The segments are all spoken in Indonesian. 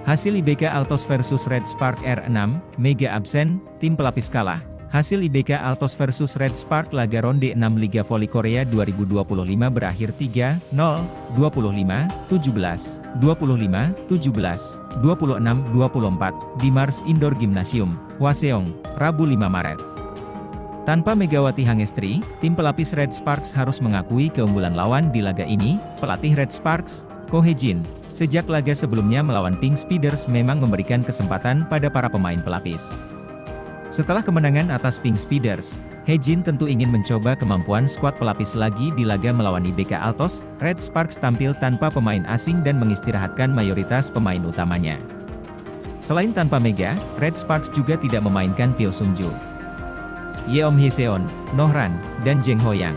Hasil IBK Altos versus Red Spark R6, Mega absen, tim pelapis kalah. Hasil IBK Altos versus Red Spark laga ronde 6 Liga Voli Korea 2025 berakhir 3-0, 25, 17, 25, 17, 26, 24, di Mars Indoor Gymnasium, Hwaseong, Rabu 5 Maret. Tanpa Megawati Hangestri, tim pelapis Red Sparks harus mengakui keunggulan lawan di laga ini. Pelatih Red Sparks, Ko Hye-jin, sejak laga sebelumnya melawan Pink Speeders memang memberikan kesempatan pada para pemain pelapis. Setelah kemenangan atas Pink Speeders, Hye-jin tentu ingin mencoba kemampuan skuad pelapis lagi di laga melawan IBK Altos. Red Sparks tampil tanpa pemain asing dan mengistirahatkan mayoritas pemain utamanya. Selain tanpa Mega, Red Sparks juga tidak memainkan Pyo Sung-ju, Yeom Hye-seon, Nohran, dan Jeng Ho-yang.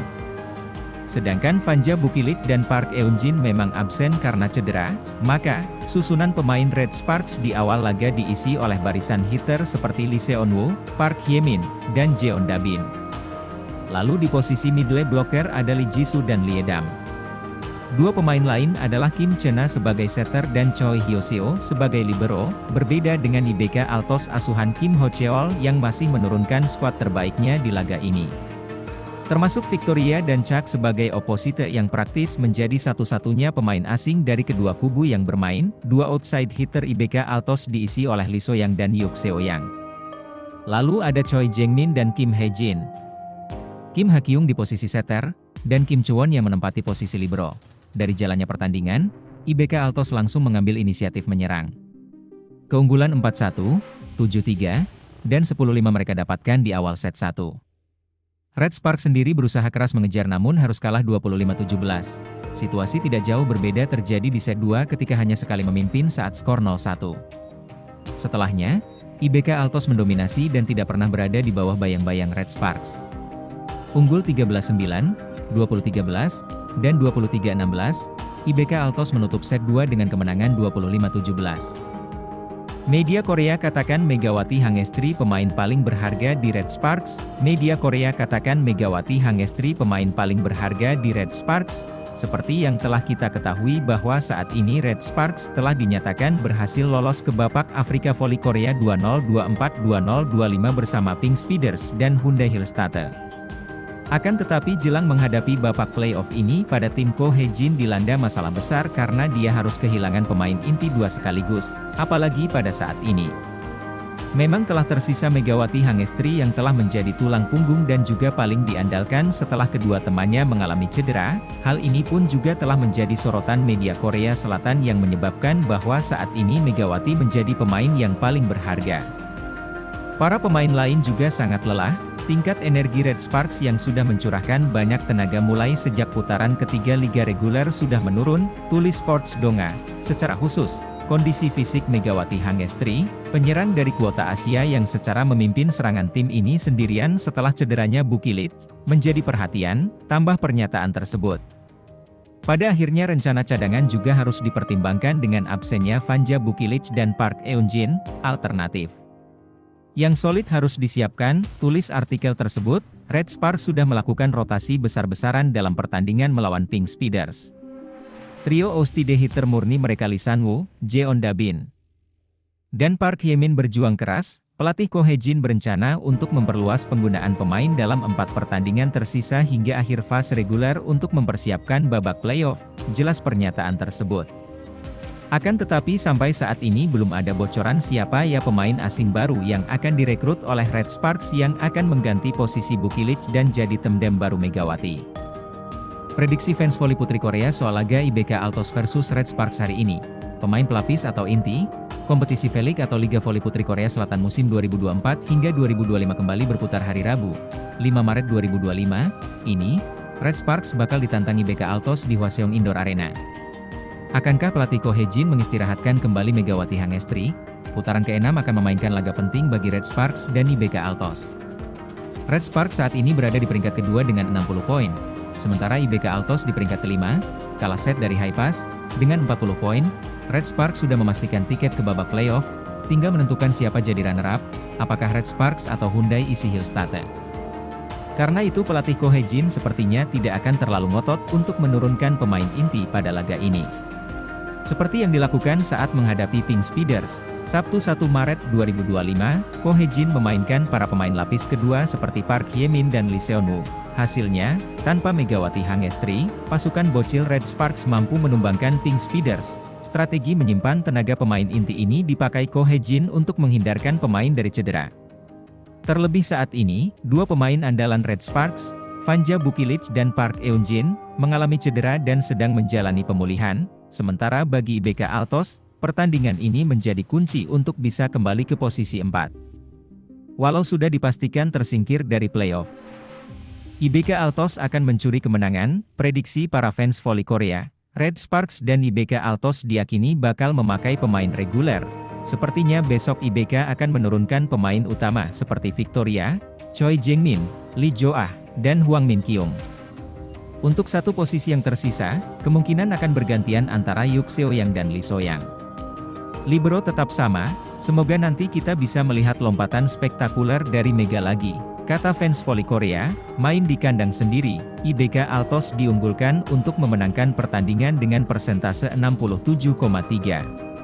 Sedangkan Fanja Bukilit dan Park Eun-jin memang absen karena cedera, maka, susunan pemain Red Sparks di awal laga diisi oleh barisan hitter seperti Lee Seon-woo, Park Hye-min, dan Jeon Da-bin. Lalu di posisi middle blocker ada Lee Ji-soo dan Lee Edam. Dua pemain lain adalah Kim Chena sebagai setter dan Choi Hyo-seo sebagai libero, berbeda dengan IBK Altos asuhan Kim Ho-cheol yang masih menurunkan skuad terbaiknya di laga ini. Termasuk Victoria dan Chak sebagai oposite yang praktis menjadi satu-satunya pemain asing dari kedua kubu yang bermain. Dua outside hitter IBK Altos diisi oleh Lee So-yang dan Yuk Seo-yang. Lalu ada Choi Jeng-min dan Kim Hae-jin. Kim Ha-kyung di posisi setter, dan Kim Chwon yang menempati posisi libero. Dari jalannya pertandingan, IBK Altos langsung mengambil inisiatif menyerang. Keunggulan 4-1, 7-3, dan 10-5 mereka dapatkan di awal set 1. Red Spark sendiri berusaha keras mengejar namun harus kalah 25-17. Situasi tidak jauh berbeda terjadi di set 2 ketika hanya sekali memimpin saat skor 0-1. Setelahnya, IBK Altos mendominasi dan tidak pernah berada di bawah bayang-bayang Red Sparks. Unggul 13-9, 20-13, dan 23-16, IBK Altos menutup set 2 dengan kemenangan 25-17. Media Korea katakan Megawati Hangestri pemain paling berharga di Red Sparks. Media Korea katakan Megawati Hangestri pemain paling berharga di Red Sparks. Seperti yang telah kita ketahui bahwa saat ini Red Sparks telah dinyatakan berhasil lolos ke babak Afrika Voli Korea 2024-2025 bersama Pink Speeders dan Hyundai Hillstatte. Akan tetapi jelang menghadapi babak playoff ini pada tim Ko Hye-jin dilanda masalah besar karena dia harus kehilangan pemain inti 2 sekaligus, apalagi pada saat ini. Memang telah tersisa Megawati Hangestri yang telah menjadi tulang punggung dan juga paling diandalkan setelah kedua temannya mengalami cedera. Hal ini pun juga telah menjadi sorotan media Korea Selatan yang menyebabkan bahwa saat ini Megawati menjadi pemain yang paling berharga. Para pemain lain juga sangat lelah. Tingkat energi Red Sparks yang sudah mencurahkan banyak tenaga mulai sejak putaran ketiga Liga Reguler sudah menurun, tulis Sports Donga. Secara khusus, kondisi fisik Megawati Hangestri, penyerang dari kuota Asia yang secara memimpin serangan tim ini sendirian setelah cederanya Bukilit, menjadi perhatian, tambah pernyataan tersebut. Pada akhirnya rencana cadangan juga harus dipertimbangkan dengan absennya Fanja Bukilit dan Park Eun-jin, alternatif yang solid harus disiapkan, tulis artikel tersebut. Red Sparks sudah melakukan rotasi besar-besaran dalam pertandingan melawan Pink Speeders. Trio outside hitter murni mereka Lee San-woo, Jeon Da-bin, dan Park Hye-min berjuang keras. Pelatih Ko Hye-jin berencana untuk memperluas penggunaan pemain dalam 4 pertandingan tersisa hingga akhir fase reguler untuk mempersiapkan babak playoff, jelas pernyataan tersebut. Akan tetapi sampai saat ini belum ada bocoran siapa ya pemain asing baru yang akan direkrut oleh Red Sparks yang akan mengganti posisi Bukilit dan jadi tandem baru Megawati. Prediksi fans voli putri Korea soal laga IBK Altos versus Red Sparks hari ini. Pemain pelapis atau inti, kompetisi V-League atau Liga Voli Putri Korea Selatan musim 2024 hingga 2025 kembali berputar hari Rabu, 5 Maret 2025, ini, Red Sparks bakal ditantang IBK Altos di Hwaseong Indoor Arena. Akankah pelatih Ko Hye-jin mengistirahatkan kembali Megawati Hangestri? Putaran ke-6 akan memainkan laga penting bagi Red Sparks dan IBK Altos. Red Sparks saat ini berada di peringkat kedua dengan 60 poin, sementara IBK Altos di peringkat kelima, kalah set dari Haipas, dengan 40 poin. Red Sparks sudah memastikan tiket ke babak playoff, tinggal menentukan siapa jadi runner-up, apakah Red Sparks atau Hyundai isi Hillstatte. Karena itu pelatih Ko Hye-jin sepertinya tidak akan terlalu ngotot untuk menurunkan pemain inti pada laga ini. Seperti yang dilakukan saat menghadapi Pink Speeders, Sabtu 1 Maret 2025, Ko Hye-jin memainkan para pemain lapis kedua seperti Park Hye-min dan Lee Seon-woo. Hasilnya, tanpa Megawati Hangestri, pasukan bocil Red Sparks mampu menumbangkan Pink Speeders. Strategi menyimpan tenaga pemain inti ini dipakai Ko Hye-jin untuk menghindarkan pemain dari cedera. Terlebih saat ini, dua pemain andalan Red Sparks, Vanja Bukilic dan Park Eun-jin, mengalami cedera dan sedang menjalani pemulihan. Sementara bagi IBK Altos, pertandingan ini menjadi kunci untuk bisa kembali ke posisi 4. Walau sudah dipastikan tersingkir dari playoff, IBK Altos akan mencuri kemenangan. Prediksi para fans voli Korea, Red Sparks dan IBK Altos diyakini bakal memakai pemain reguler. Sepertinya besok IBK akan menurunkan pemain utama seperti Victoria, Choi Jang-min, Lee Jo-ah, dan Hwang Min-kyung. Untuk satu posisi yang tersisa, kemungkinan akan bergantian antara Yuk Seo-yang dan Lee So-yang. Libero tetap sama, semoga nanti kita bisa melihat lompatan spektakuler dari Mega lagi, kata fans voli Korea. Main di kandang sendiri, IBK Altos diunggulkan untuk memenangkan pertandingan dengan persentase 67,3.